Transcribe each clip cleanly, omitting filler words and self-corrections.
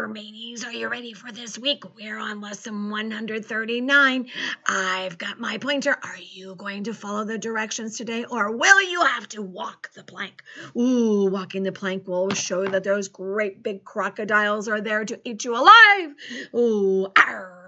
Mateys, are you ready for this week? We're on lesson 139. I've got my pointer. Are you going to follow the directions today, or will you have to walk the plank? Ooh, walking the plank will show that those great big crocodiles are there to eat you alive. Ooh,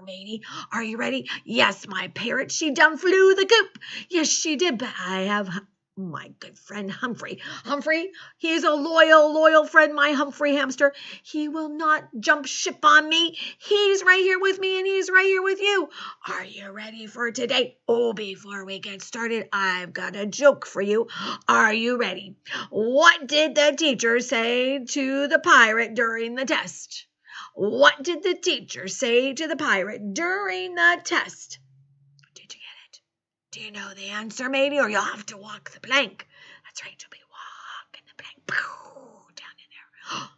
matey, are you ready? Yes, my parrot, she done flew the coop. Yes, she did, but I have my good friend Humphrey. Humphrey, he's a loyal friend, my Humphrey hamster. He will not jump ship on me. He's right here with me and he's right here with you. Are you ready for today? Oh, before we get started, I've got a joke for you. Are you ready? What did the teacher say to the pirate during the test? What did the teacher say to the pirate during the test? Did you get it? Do you know the answer, maybe? Or you'll have to walk the plank. That's right, you'll be walking the plank. Down in there.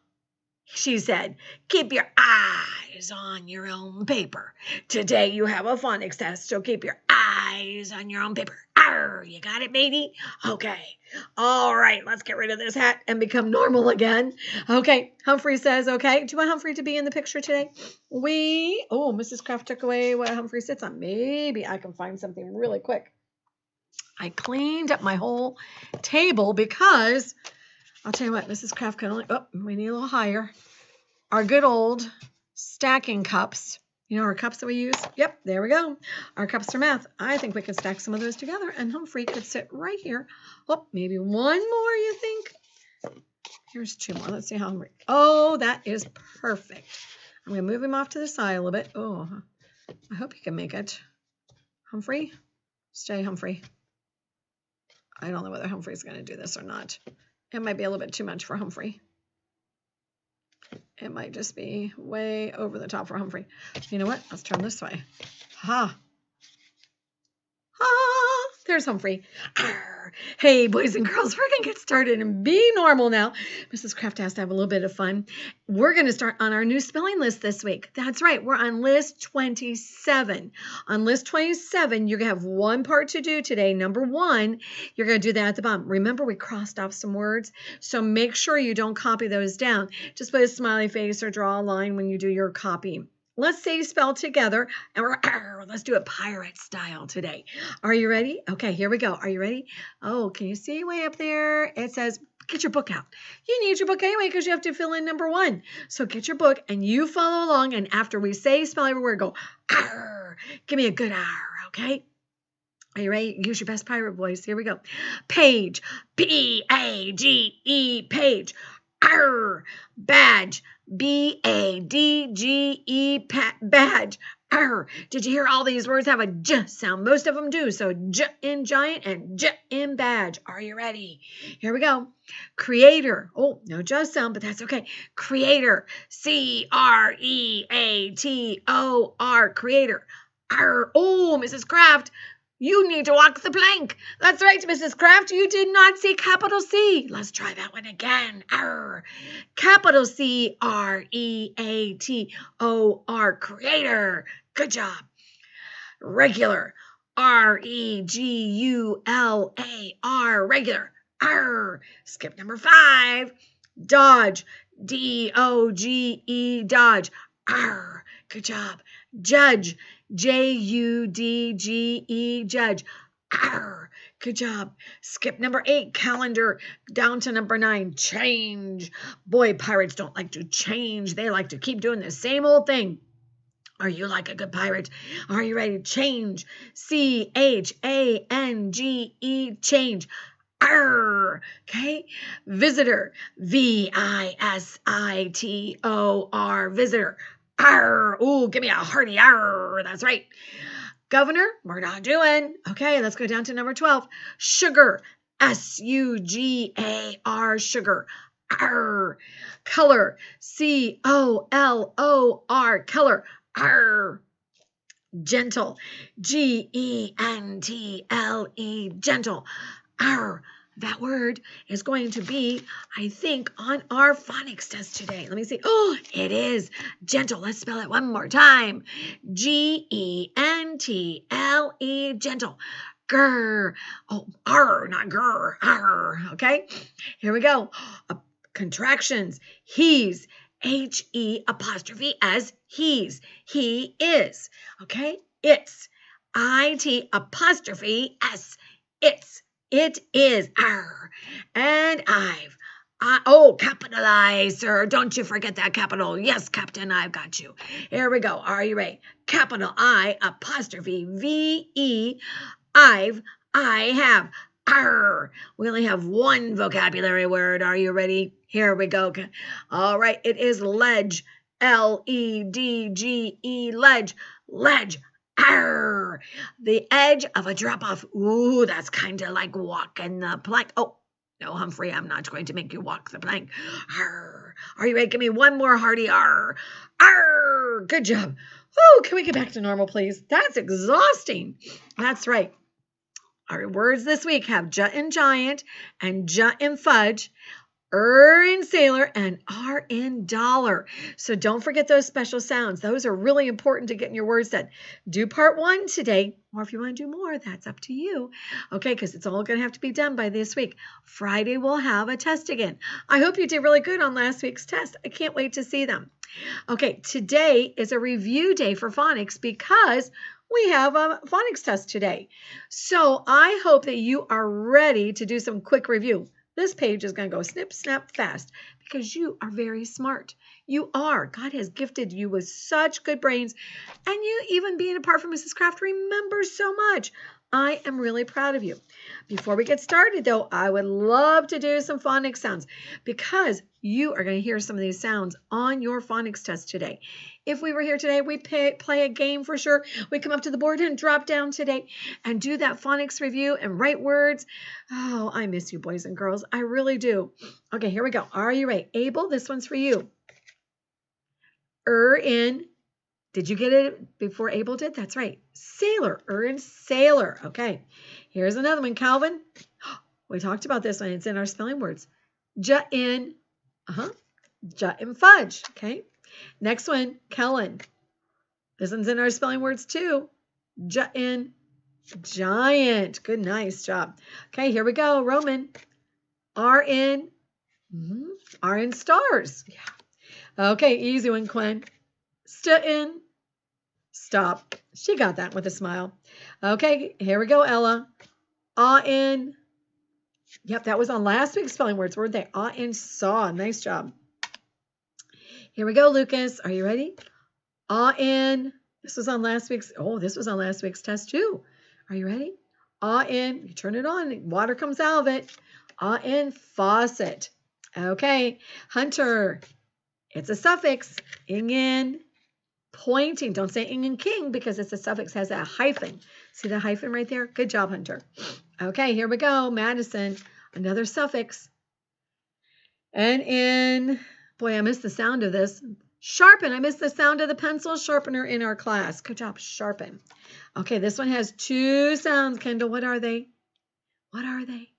She said, keep your eyes on your own paper. Today you have a phonics test, so keep your eyes on your own paper. Arr, you got it, matey? Okay. All right, let's get rid of this hat and become normal again. Okay, Humphrey says, okay. Do you want Humphrey to be in the picture today? Mrs. Kraft took away what Humphrey sits on. Maybe I can find something really quick. I cleaned up my whole table because I'll tell you what, Mrs. Kraft can only, we need a little higher. Our good old stacking cups, our cups that we use. Yep, there we go. Our cups for math. I think we could stack some of those together and Humphrey could sit right here. Oh, maybe one more, you think? Here's two more. Let's see how Humphrey. Oh, that is perfect. I'm going to move him off to the side a little bit. Oh, I hope he can make it. Humphrey, stay, Humphrey. I don't know whether Humphrey's going to do this or not. It might be a little bit too much for Humphrey. It might just be way over the top for Humphrey. You know what? Let's turn this way. Ha! Ha! There's Humphrey. Arr. Hey, boys and girls, we're going to get started and be normal now. Mrs. Kraft has to have a little bit of fun. We're going to start on our new spelling list this week. That's right. We're on list 27. On list 27, you're going to have one part to do today. Number one, you're going to do that at the bottom. Remember, we crossed off some words, so make sure you don't copy those down. Just put a smiley face or draw a line when you do your copy. Let's say spell together, and let's do it pirate style today. Are you ready? Okay, here we go. Are you ready? Oh, can you see way up there? It says, get your book out. You need your book anyway because you have to fill in number one. So get your book and you follow along, and after we say spell every word, go, arr. Give me a good arr, okay? Are you ready? Use your best pirate voice. Here we go. Page, P-A-G-E, page. Arr, badge, B-A-D-G-E, badge. Arr. Did you hear all these words have a J sound? Most of them do. So J in giant and J in badge. Are you ready? Here we go. Creator. Oh, no J sound, but that's okay. Creator. C-R-E-A-T-O-R. Creator. Arr. Oh, Mrs. Kraft. You need to walk the plank. That's right, Mrs. Kraft. You did not say capital C. Let's try that one again. Arr. Capital C-R-E-A-T-O-R. Creator. Good job. Regular. R-E-G-U-L-A-R. Regular. Arr. Skip number 5. Dodge. D-O-G-E. Dodge. Arr. Good job. Judge. J-U-D-G-E, judge. Arr, good job. Skip number 8, calendar, down to number 9, change. Boy, pirates don't like to change. They like to keep doing the same old thing. Are you like a good pirate? Are you ready to change? C-H-A-N-G-E, change. Arr, okay? Visitor, V-I-S-I-T-O-R, visitor. Arr, ooh, give me a hearty arr. That's right. Governor, we're not doing. Okay, let's go down to number 12. Sugar, S-U-G-A-R, sugar. Arr. Color, C-O-L-O-R, color. Arr. Gentle, G-E-N-T-L-E, gentle. Arr. That word is going to be, I think, on our phonics test today. Let me see. Oh, it is gentle. Let's spell it one more time. G-E-N-T-L-E, gentle. Grr. Oh, R, not grr. R. Okay. Here we go. Contractions. He's, He apostrophe S, he's. He is. Okay? It's. IT apostrophe S. It's. It is. Arr. And I've. Capitalize, sir. Don't you forget that capital. Yes, Captain, I've got you. Here we go. Are you ready? Capital I apostrophe VE. I have. Arr. We only have one vocabulary word. Are you ready? Here we go. All right. It is ledge. LEDGE. Ledge. Ledge. Arr. The edge of a drop off. Ooh, that's kind of like walking the plank. Oh, no, Humphrey, I'm not going to make you walk the plank. Arr. Are you ready? Give me one more hearty arr. Arr. Good job. Oh, can we get back to normal, please? That's exhausting. That's right. Our words this week have jut and giant and jut and fudge, in sailor, and R in dollar. So don't forget those special sounds. Those are really important to get in your word set. Do part 1 today, or if you want to do more, that's up to you. Okay, because it's all going to have to be done by this week. Friday, we'll have a test again. I hope you did really good on last week's test. I can't wait to see them. Okay, today is a review day for phonics because we have a phonics test today. So I hope that you are ready to do some quick review. This page is going to go snip, snap, fast because you are very smart. You are. God has gifted you with such good brains. And you, even being apart from Mrs. Kraft, remember so much. I am really proud of you. Before we get started, though, I would love to do some phonics sounds because you are going to hear some of these sounds on your phonics test today. If we were here today, we play a game for sure. We come up to the board and drop down today and do that phonics review and write words. Oh, I miss you, boys and girls. I really do. Okay, here we go. Are you ready? Abel, this one's for you. In. Did you get it before Abel did? That's right. Sailor. In sailor. Okay. Here's another one. Calvin. We talked about this one. It's in our spelling words. Jut in. Jut and fudge. Okay. Next one. Kellen. This one's in our spelling words too. Jut in. Giant. Good. Nice job. Okay. Here we go. Roman. R in stars. Yeah. Okay. Easy one, Quinn. In. Stop. She got that with a smile. Okay, here we go, Ella. In. Yep, that was on last week's spelling words, weren't they? In saw. Nice job. Here we go, Lucas. Are you ready? In. This was on last week's test too. Are you ready? In. You turn it on. Water comes out of it. In faucet. Okay. Hunter. It's a suffix. In. Pointing. Don't say ing and king because it's a suffix, has a hyphen. See the hyphen right there? Good job, Hunter. Okay, here we go. Madison, another suffix. And in, boy, I missed the sound of this. Sharpen. I missed the sound of the pencil sharpener in our class. Good job, sharpen. Okay, this one has 2 sounds, Kendall. What are they? What are they?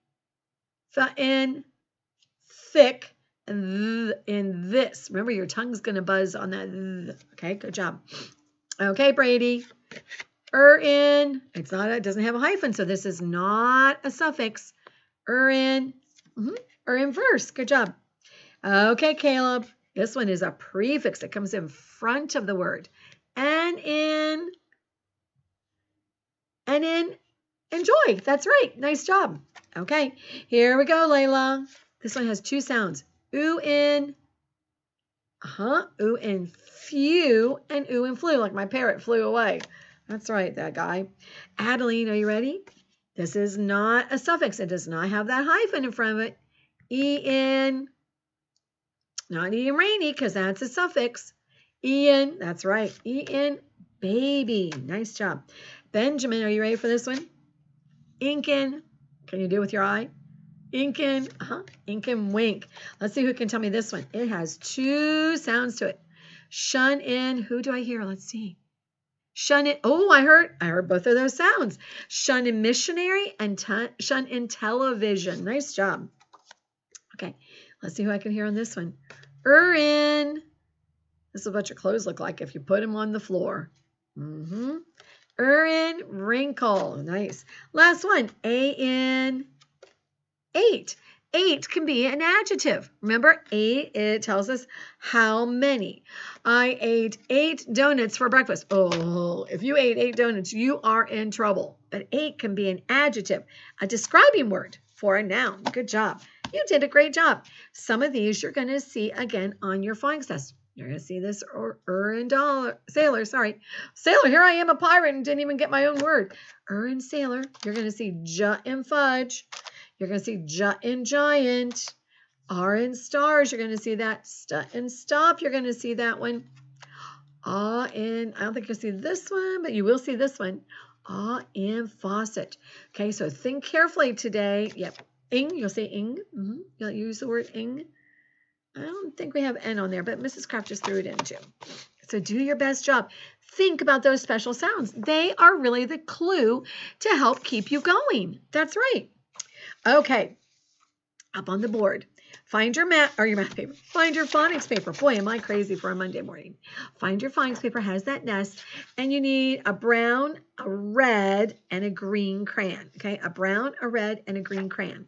In, thick. And in this, remember your tongue's going to buzz on that. Okay, good job. Okay, Brady. In. It doesn't have a hyphen, so this is not a suffix. In. In verse. Good job. Okay, Caleb. This one is a prefix. It comes in front of the word. And in. Enjoy. That's right. Nice job. Okay, here we go, Layla. This one has 2 sounds. Ooh in. Ooh in few and ooh and flew, like my parrot flew away. That's right, that guy. Adeline, are you ready? This is not a suffix. It does not have that hyphen in front of it. In. Not in rainy because that's a suffix. In. That's right. In baby. Nice job. Benjamin, are you ready for this one? Inkin. Can you do it with your eye? Inkin, Inkin wink. Let's see who can tell me this one. It has 2 sounds to it. Shun in. Who do I hear? Let's see. Shun in. Oh, I heard both of those sounds. Shun in missionary and shun in television. Nice job. Okay, let's see who I can hear on this one. In. This is what your clothes look like if you put them on the floor. In. Wrinkle. Nice. Last one. In. 8. 8 can be an adjective. Remember, 8, it tells us how many. I ate 8 donuts for breakfast. Oh, if you ate 8 donuts, you are in trouble. But 8 can be an adjective, a describing word for a noun. Good job. You did a great job. Some of these you're going to see again on your phonics test. You're going to see this and dollar, sailor, sorry. Sailor, here I am a pirate and didn't even get my own word. And sailor. You're going to see ja and fudge. You're going to see ja and giant. R and stars. You're going to see that. St and stop. You're going to see that one. And I don't think you'll see this one, but you will see this one. And faucet. Okay, so think carefully today. Yep. Ing, you'll say ing. You'll use the word ing. I don't think we have N on there, but Mrs. Kraft just threw it in too. So do your best job. Think about those special sounds. They are really the clue to help keep you going. That's right. Okay, up on the board. Find your math paper. Find your phonics paper. Boy, am I crazy for a Monday morning. Find your phonics paper, has that nest, and you need a brown, a red, and a green crayon. Okay, a brown, a red, and a green crayon.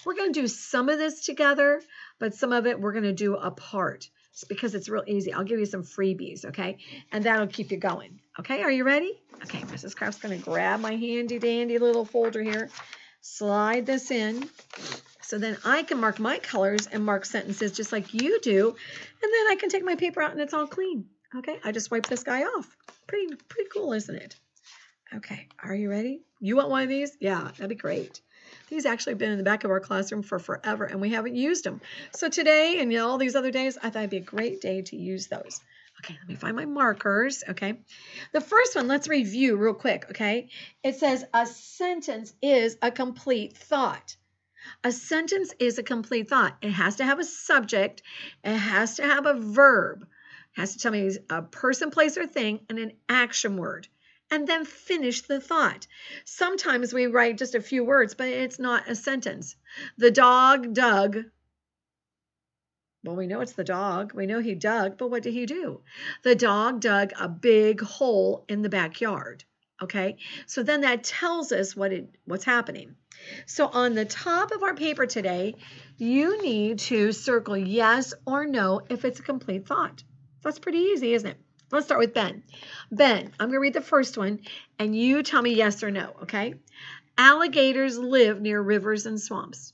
We're going to do some of this together, but some of it we're going to do apart. It's because it's real easy. I'll give you some freebies, okay? And that'll keep you going. Okay, are you ready? Okay, Mrs. Kraft's going to grab my handy dandy little folder here, slide this in, so then I can mark my colors and mark sentences just like you do, and then I can take my paper out and it's all clean. Okay, I just wipe this guy off. Pretty cool, isn't it? Okay, are you ready? You want one of these? Yeah, that'd be great. These actually have been in the back of our classroom for forever, and we haven't used them. So today and all these other days, I thought it'd be a great day to use those. Okay, let me find my markers, okay? The first one, let's review real quick, okay? It says a sentence is a complete thought. A sentence is a complete thought. It has to have a subject. It has to have a verb. It has to tell me a person, place, or thing, and an action word. And then finish the thought. Sometimes we write just a few words, but it's not a sentence. The dog dug. Well, we know it's the dog. We know he dug, but what did he do? The dog dug a big hole in the backyard. Okay, so then that tells us what's happening. So on the top of our paper today, you need to circle yes or no if it's a complete thought. That's pretty easy, isn't it? Let's start with Ben. Ben, I'm going to read the first one, and you tell me yes or no, okay? Alligators live near rivers and swamps.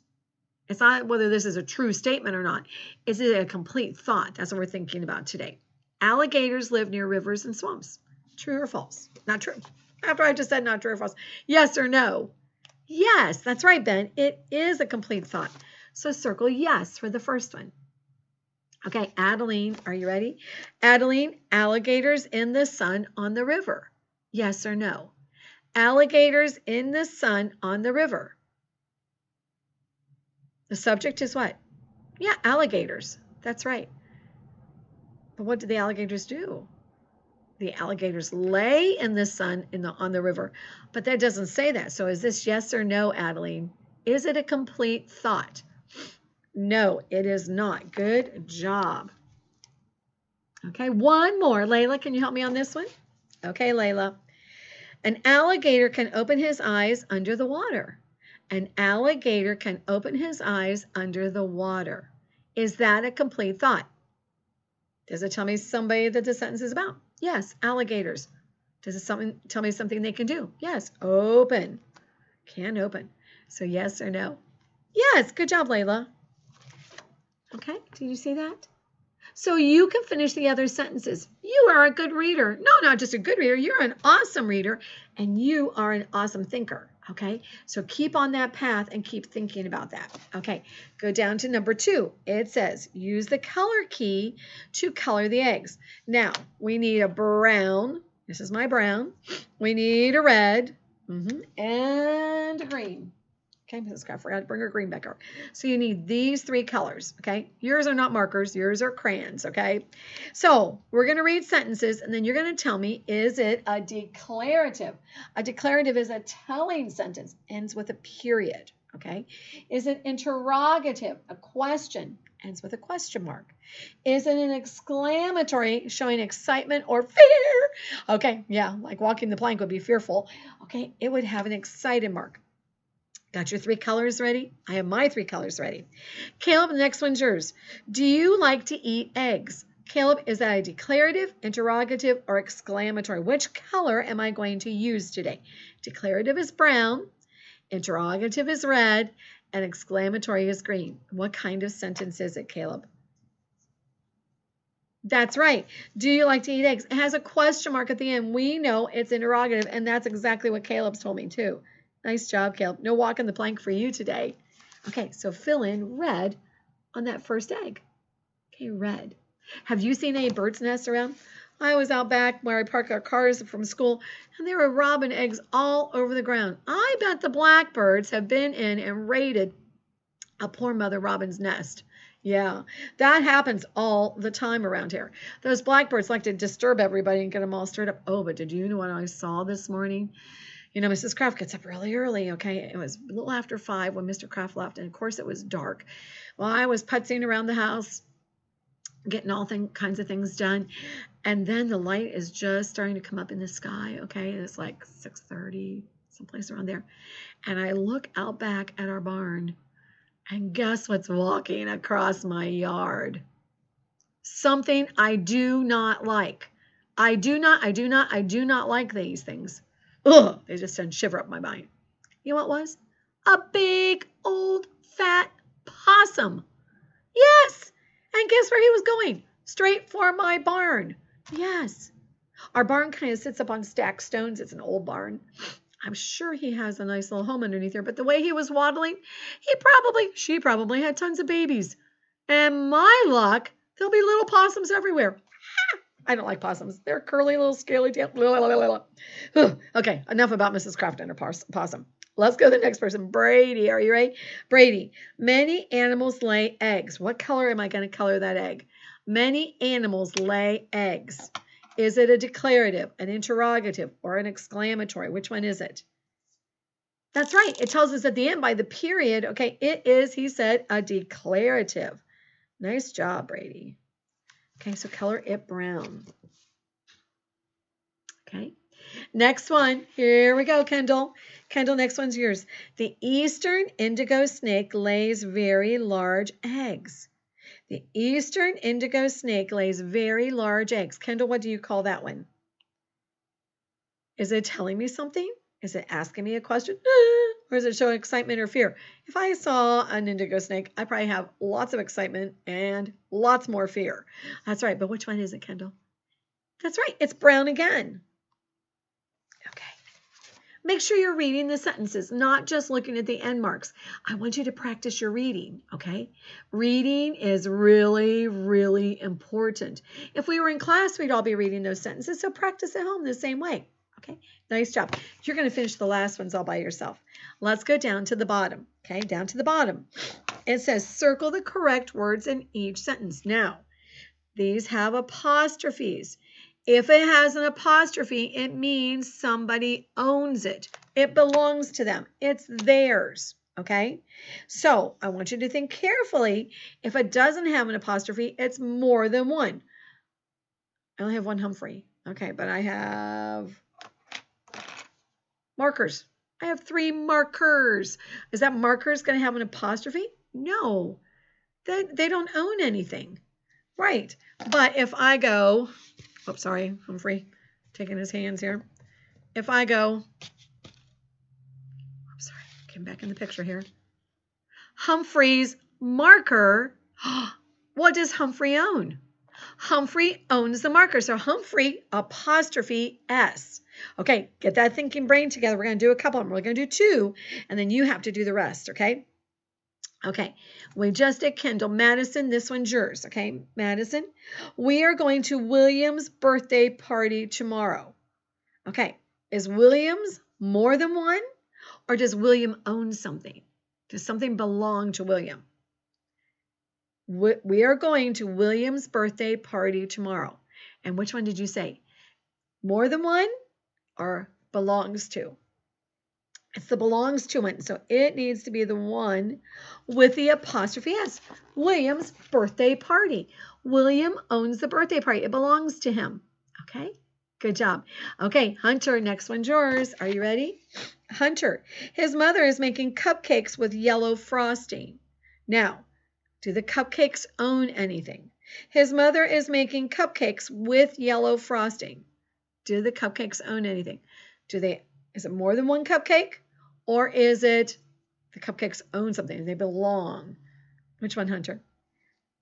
It's not whether this is a true statement or not. Is it a complete thought? That's what we're thinking about today. Alligators live near rivers and swamps. True or false? Not true. After I just said not true or false. Yes or no? Yes, that's right, Ben. It is a complete thought. So circle yes for the first one. Okay, Adeline, are you ready? Adeline, alligators in the sun on the river. Yes or no? Alligators in the sun on the river. The subject is what? Yeah, alligators. That's right. But what do the alligators do? The alligators lay in the sun on the river. But that doesn't say that. So is this yes or no, Adeline? Is it a complete thought? No, it is not. Good job. Okay, one more. Layla, can you help me on this one? Okay, Layla. An alligator can open his eyes under the water. An alligator can open his eyes under the water. Is that a complete thought? Does it tell me somebody that the sentence is about? Yes, alligators. Does it tell me something they can do? Yes, open. Can open. So yes or no? Yes, good job, Layla. Okay, did you see that? So you can finish the other sentences. You are a good reader. No, not just a good reader. You're an awesome reader, and you are an awesome thinker. Okay, so keep on that path and keep thinking about that. Okay, go down to number 2. It says, use the color key to color the eggs. Now, we need a brown. This is my brown. We need a red and a green. Okay, Mrs. Kraft forgot to bring her green back over. So you need these 3 colors, okay? Yours are not markers. Yours are crayons, okay? So we're going to read sentences, and then you're going to tell me, is it a declarative? A declarative is a telling sentence, ends with a period, okay? Is it interrogative? A question, ends with a question mark. Is it an exclamatory, showing excitement or fear? Okay, yeah, like walking the plank would be fearful. Okay, it would have an excited mark. Got your 3 colors ready? I have my 3 colors ready. Caleb, the next one's yours. Do you like to eat eggs? Caleb, is that a declarative, interrogative, or exclamatory? Which color am I going to use today? Declarative is brown, interrogative is red, and exclamatory is green. What kind of sentence is it, Caleb? That's right. Do you like to eat eggs? It has a question mark at the end. We know it's interrogative, and that's exactly what Caleb's told me too. Nice job, Caleb. No walking the plank for you today. Okay, so fill in red on that first egg. Okay, red. Have you seen any bird's nests around? I was out back where I park our cars from school, and there were robin eggs all over the ground. I bet the blackbirds have been in and raided a poor mother robin's nest. Yeah, that happens all the time around here. Those blackbirds like to disturb everybody and get them all stirred up. Oh, but did you know what I saw this morning? You know, Mrs. Kraft gets up really early, okay? It was a little after 5 when Mr. Kraft left, and of course it was dark. Well, I was putzing around the house, getting all kinds of things done, and then the light is just starting to come up in the sky, okay? It's like 6:30, someplace around there. And I look out back at our barn, and guess what's walking across my yard? Something I do not like. I do not like these things. Ugh, they just send shiver up my spine. You know what it was? A big, old, fat possum. Yes. And guess where he was going? Straight for my barn. Yes. Our barn kind of sits up on stacked stones. It's an old barn. I'm sure he has a nice little home underneath here, but the way he was waddling, she probably had tons of babies. And my luck, there'll be little possums everywhere. I don't like possums. They're curly little scaly tail. Okay, enough about Mrs. Kraft and her possum. Let's go to the next person. Brady, are you ready? Brady, many animals lay eggs. What color am I going to color that egg? Many animals lay eggs. Is it a declarative, an interrogative, or an exclamatory? Which one is it? That's right. It tells us at the end by the period. Okay, it is, he said, a declarative. Nice job, Brady. Okay, so color it brown. Okay, next one. Here we go, Kendall. Kendall, next one's yours. The eastern indigo snake lays very large eggs. The eastern indigo snake lays very large eggs. Kendall, what do you call that one? Is it telling me something? Is it asking me a question? Or is it showing excitement or fear? If I saw an indigo snake, I probably have lots of excitement and lots more fear. That's right, but which one is it, Kendall? That's right, it's brown again. Okay. Make sure you're reading the sentences, not just looking at the end marks. I want you to practice your reading, okay? Reading is really, really important. If we were in class, we'd all be reading those sentences, so practice at home the same way. Okay, nice job. You're going to finish the last ones all by yourself. Let's go down to the bottom. Okay, down to the bottom. It says circle the correct words in each sentence. Now, these have apostrophes. If it has an apostrophe, it means somebody owns it. It belongs to them. It's theirs. Okay, so I want you to think carefully. If it doesn't have an apostrophe, it's more than one. I only have one Humphrey. Okay, but I have markers. I have 3 markers. Is that markers going to have an apostrophe? No, they don't own anything. Right. But if I go, oops, sorry, Humphrey, taking his hands here. If I go, I'm sorry, came back in the picture here. Humphrey's marker. What does Humphrey own? Humphrey owns the marker. So Humphrey apostrophe S. Okay, get that thinking brain together. We're going to do a couple of them. We're going to do 2, and then you have to do the rest, okay? Okay, we just did Kendall. Madison, this one's yours, okay? Madison, we are going to William's birthday party tomorrow. Okay, is William's more than one, or does William own something? Does something belong to William? We are going to William's birthday party tomorrow. And which one did you say? More than one or belongs to? It's the belongs to one. So it needs to be the one with the apostrophe S. William's birthday party. William owns the birthday party. It belongs to him. Okay? Good job. Okay, Hunter, next one's yours. Are you ready? Hunter, his mother is making cupcakes with yellow frosting. Now, do the cupcakes own anything? His mother is making cupcakes with yellow frosting. Do the cupcakes own anything? Is it more than one cupcake? Or is it the cupcakes own something? They belong. Which one, Hunter?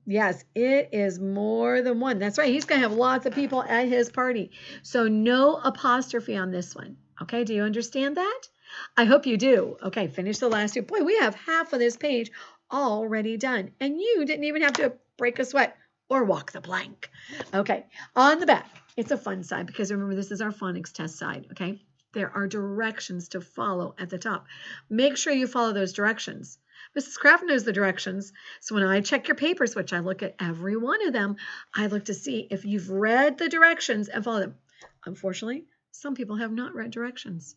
Yes, it is more than one. That's right. He's going to have lots of people at his party. So no apostrophe on this one. Okay, do you understand that? I hope you do. Okay, finish the last two. Boy, we have half of this page already done. And you didn't even have to break a sweat or walk the plank. Okay, on the back, it's a fun side because remember, this is our phonics test side. Okay, there are directions to follow at the top. Make sure you follow those directions. Mrs. Kraft knows the directions. So when I check your papers, which I look at every one of them, I look to see if you've read the directions and followed them. Unfortunately, some people have not read directions.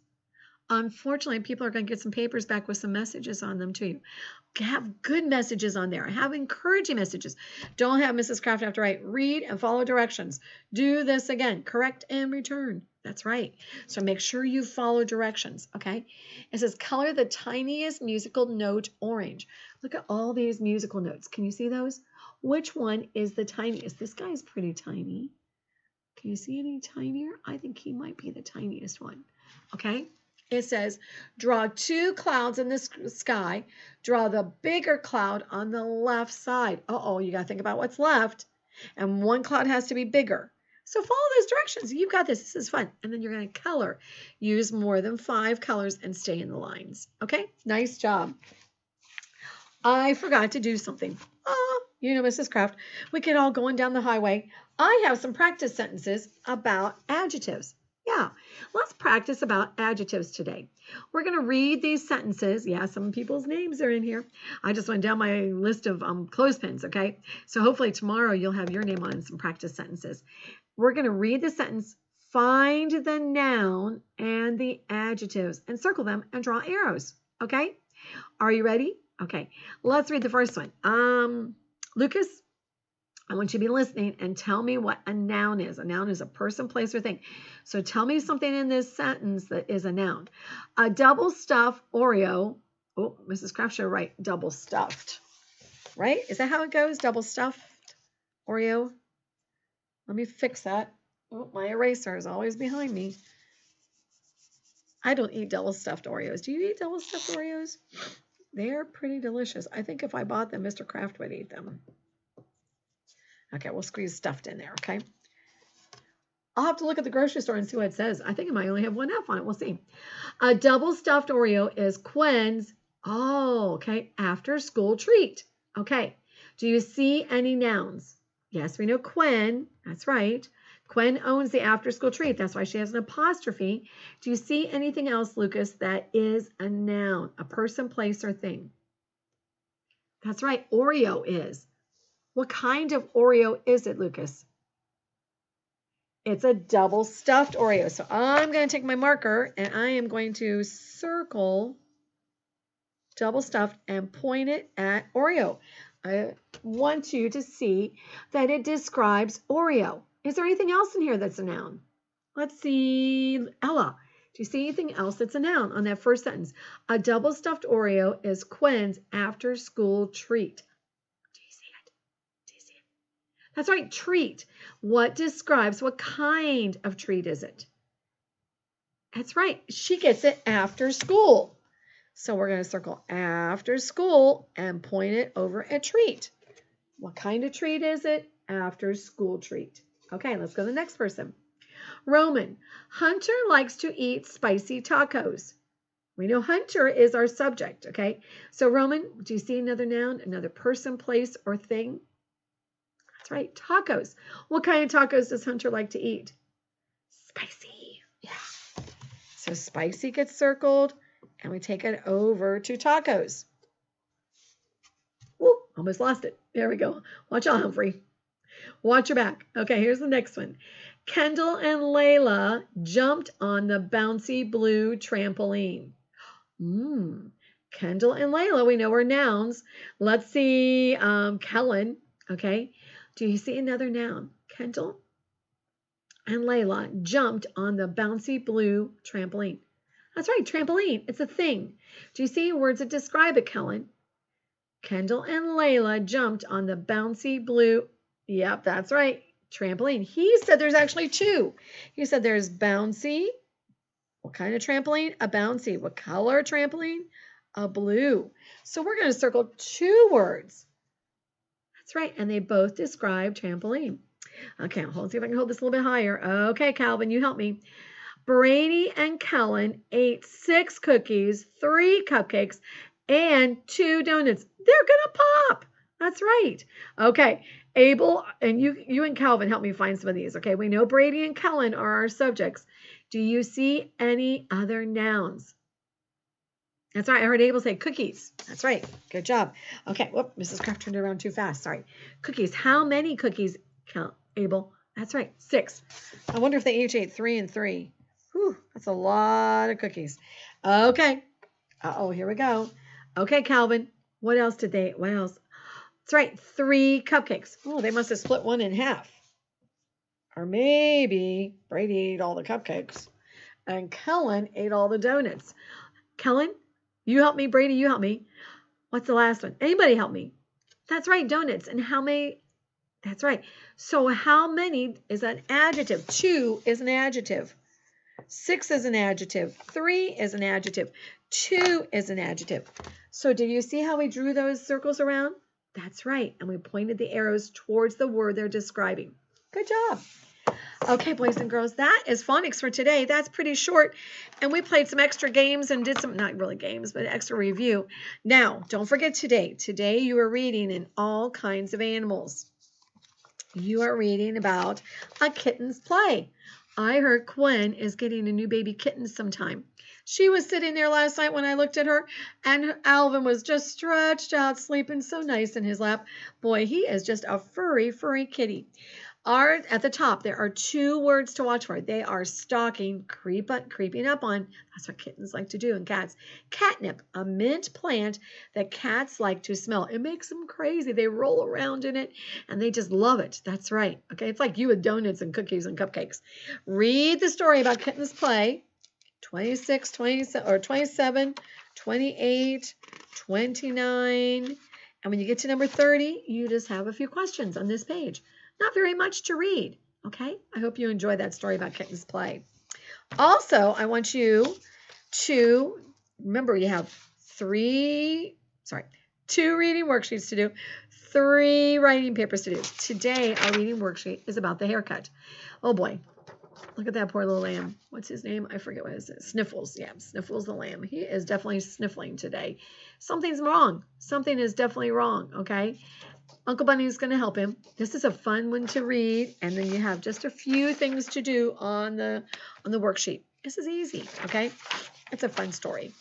Unfortunately, people are going to get some papers back with some messages on them to you. Have good messages on there. Have encouraging messages. Don't have Mrs. Kraft have to write, read and follow directions. Do this again. Correct and return. That's right. So make sure you follow directions, okay? It says color the tiniest musical note orange. Look at all these musical notes. Can you see those? Which one is the tiniest? This guy's pretty tiny. Can you see any tinier? I think he might be the tiniest one, okay? It says, draw two clouds in the sky. Draw the bigger cloud on the left side. Uh-oh, you got to think about what's left. And one cloud has to be bigger. So follow those directions. You've got this. This is fun. And then you're going to color. Use more than 5 colors and stay in the lines. Okay? Nice job. I forgot to do something. Oh, you know, Mrs. Kraft, we can all going down the highway. I have some practice sentences about adjectives. Yeah, let's practice about adjectives today. We're going to read these sentences. Yeah, some people's names are in here. I just went down my list of clothespins, okay? So hopefully tomorrow you'll have your name on some practice sentences. We're going to read the sentence, find the noun and the adjectives, and circle them and draw arrows, okay? Are you ready? Okay, let's read the first one. Lucas, I want you to be listening and tell me what a noun is. A noun is a person, place, or thing. So tell me something in this sentence that is a noun. A double stuffed Oreo. Oh, Mrs. Kraft should write double stuffed. Right? Is that how it goes? Double stuffed Oreo? Let me fix that. Oh, my eraser is always behind me. I don't eat double stuffed Oreos. Do you eat double stuffed Oreos? They're pretty delicious. I think if I bought them, Mr. Kraft would eat them. Okay, we'll squeeze stuffed in there, okay? I'll have to look at the grocery store and see what it says. I think it might only have one F on it. We'll see. A double stuffed Oreo is Quinn's, after school treat. Okay, do you see any nouns? Yes, we know Quinn. That's right. Quinn owns the after school treat. That's why she has an apostrophe. Do you see anything else, Lucas, that is a noun, a person, place, or thing? That's right, Oreo is. What kind of Oreo is it, Lucas? It's a double stuffed Oreo. So I'm going to take my marker and I am going to circle double stuffed and point it at Oreo. I want you to see that it describes Oreo. Is there anything else in here that's a noun? Let's see. Ella, do you see anything else that's a noun on that first sentence? A double stuffed Oreo is Quinn's after school treat. That's right, treat. What describes, what kind of treat is it? That's right, she gets it after school. So we're going to circle after school and point it over at treat. What kind of treat is it? After school treat. Okay, let's go to the next person. Roman, Hunter likes to eat spicy tacos. We know Hunter is our subject, okay? So Roman, do you see another noun, another person, place, or thing? That's right, tacos. What kind of tacos does Hunter like to eat? Spicy. Yeah. So spicy gets circled, and we take it over to tacos. Whoop, almost lost it. There we go. Watch out, Humphrey. Watch your back. Okay, here's the next one. Kendall and Layla jumped on the bouncy blue trampoline. Kendall and Layla, we know are nouns. Let's see, Kellen, okay? Do you see another noun? Kendall? and Layla jumped on the bouncy blue trampoline. That's right, trampoline. It's a thing. Do you see words that describe it, Kellen? Kendall and Layla jumped on the bouncy blue. Yep, that's right. Trampoline. He said there's actually two. He said there's bouncy. What kind of trampoline? A bouncy. What color trampoline? A blue. So we're going to circle two words. That's right. And they both describe trampoline. Okay, let's see if I can hold this a little bit higher. Okay, Calvin, you help me. Brady and Kellen ate 6 cookies, 3 cupcakes, and 2 donuts. They're going to pop. That's right. Okay, Abel, and you and Calvin help me find some of these. Okay, we know Brady and Kellen are our subjects. Do you see any other nouns? That's right. I heard Abel say cookies. That's right. Good job. Okay. Whoop, Mrs. Kraft turned it around too fast. Sorry. Cookies. How many cookies, Abel? That's right. 6. I wonder if they each ate 3 and 3. Whew, that's a lot of cookies. Okay. Uh-oh, here we go. Okay, Calvin. What else did they? What else? That's right. 3 cupcakes. Oh, they must have split one in half. Or maybe Brady ate all the cupcakes and Kellen ate all the donuts. Kellen, you help me. Brady, you help me. What's the last one? Anybody help me? That's right, donuts. And how many? That's right. So how many is an adjective? 2 is an adjective. 6 is an adjective. 3 is an adjective. 2 is an adjective. So did you see how we drew those circles around? That's right. And we pointed the arrows towards the word they're describing. Good job. Okay, boys and girls, that is phonics for today. That's pretty short. And we played some extra games and did some, not really games, but extra review. Now, don't forget today. Today you are reading in all kinds of animals. You are reading about a kitten's play. I heard Gwen is getting a new baby kitten sometime. She was sitting there last night when I looked at her, and Alvin was just stretched out, sleeping so nice in his lap. Boy, he is just a furry, furry kitty. At the top, there are 2 words to watch for. They are stalking, creeping up on. That's what kittens like to do, and cats. Catnip, a mint plant that cats like to smell. It makes them crazy. They roll around in it, and they just love it. That's right. Okay, it's like you with donuts and cookies and cupcakes. Read the story about Kitten's Play. 26, 27, or 27, 28, 29. And when you get to number 30, you just have a few questions on this page. Not very much to read, okay? I hope you enjoyed that story about Kitten's Play. Also, I want you to, remember you have 2 reading worksheets to do, 3 writing papers to do. Today, our reading worksheet is about the haircut. Oh boy, look at that poor little lamb. What's his name? I forget what it is. Sniffles, yeah, Sniffles the lamb. He is definitely sniffling today. Something's wrong. Something is definitely wrong, okay? Uncle Bunny is going to help him. This is a fun one to read, and then you have just a few things to do on the worksheet. This is easy, okay? It's a fun story.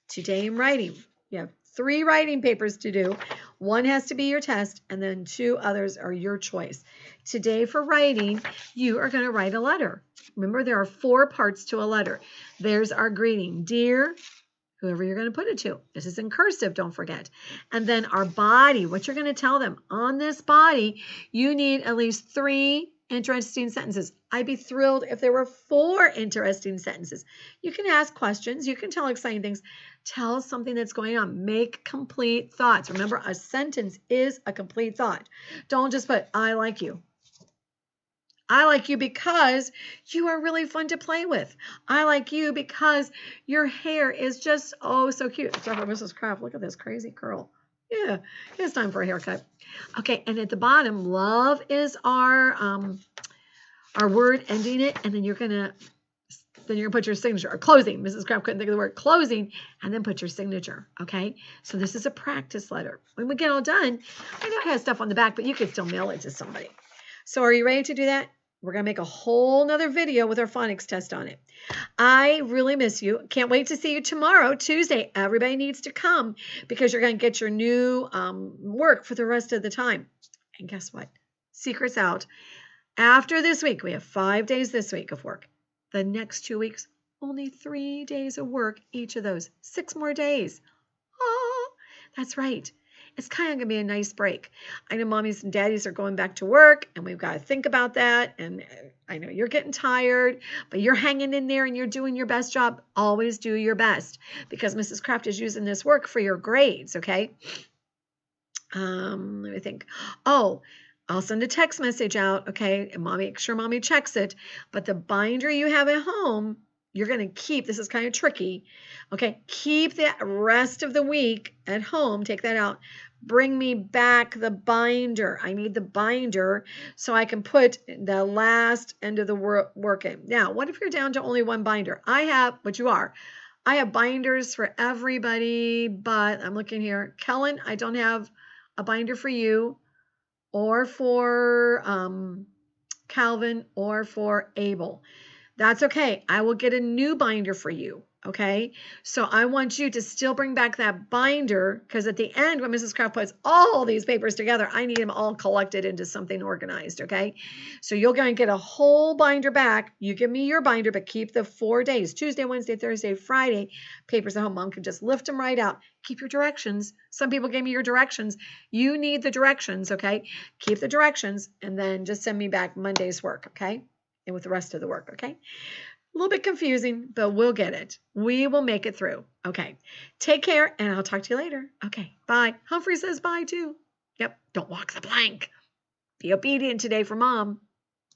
Today in writing, you have 3 writing papers to do. 1 has to be your test, and then 2 others are your choice. Today for writing, you are going to write a letter. Remember, there are 4 parts to a letter. There's our greeting. Dear, whoever you're going to put it to. This is in cursive, don't forget. And then our body, what you're going to tell them. On this body, you need at least 3 interesting sentences. I'd be thrilled if there were 4 interesting sentences. You can ask questions. You can tell exciting things. Tell something that's going on. Make complete thoughts. Remember, a sentence is a complete thought. Don't just put, I like you. I like you because you are really fun to play with. I like you because your hair is just, oh, so cute. Except for Mrs. Kraft. Look at this crazy curl. Yeah, it's time for a haircut. Okay, and at the bottom, love is our word ending it, and then you're gonna put your signature, or closing. Mrs. Kraft couldn't think of the word closing, and then put your signature, okay? So this is a practice letter. When we get all done, I know it has stuff on the back, but you can still mail it to somebody. So are you ready to do that? We're going to make a whole nother video with our phonics test on it. I really miss you. Can't wait to see you tomorrow, Tuesday. Everybody needs to come because you're going to get your new work for the rest of the time. And guess what? Secret's out. After this week, we have 5 days this week of work. The next 2 weeks, only 3 days of work, each of those. 6 more days. Oh, that's right. it's kind of going to be a nice break. I know mommies and daddies are going back to work, and we've got to think about that. And I know you're getting tired, but you're hanging in there and you're doing your best job. Always do your best, because Mrs. Kraft is using this work for your grades, okay? Let me think. Oh, I'll send a text message out, okay? And make sure mommy checks it. But the binder you have at home, you're going to keep. This is kind of tricky. Okay, keep the rest of the week at home. Take that out. Bring me back the binder. I need the binder so I can put the last end of the work in. Now, what if you're down to only one binder? I have binders for everybody, but I'm looking here. Kellen, I don't have a binder for you, or for Calvin, or for Abel. That's okay. I will get a new binder for you. Okay. So I want you to still bring back that binder, because at the end, when Mrs. Kraft puts all these papers together, I need them all collected into something organized. Okay. So you're going to get a whole binder back. You give me your binder, but keep the 4 days, Tuesday, Wednesday, Thursday, Friday, papers at home. Mom can just lift them right out. Keep your directions. Some people gave me your directions. You need the directions. Okay. Keep the directions, and then just send me back Monday's work. Okay. And with the rest of the work. Okay. A little bit confusing, but we'll get it. We will make it through. Okay. Take care, and I'll talk to you later. Okay. Bye. Humphrey says bye too. Yep. Don't walk the plank. Be obedient today for mom.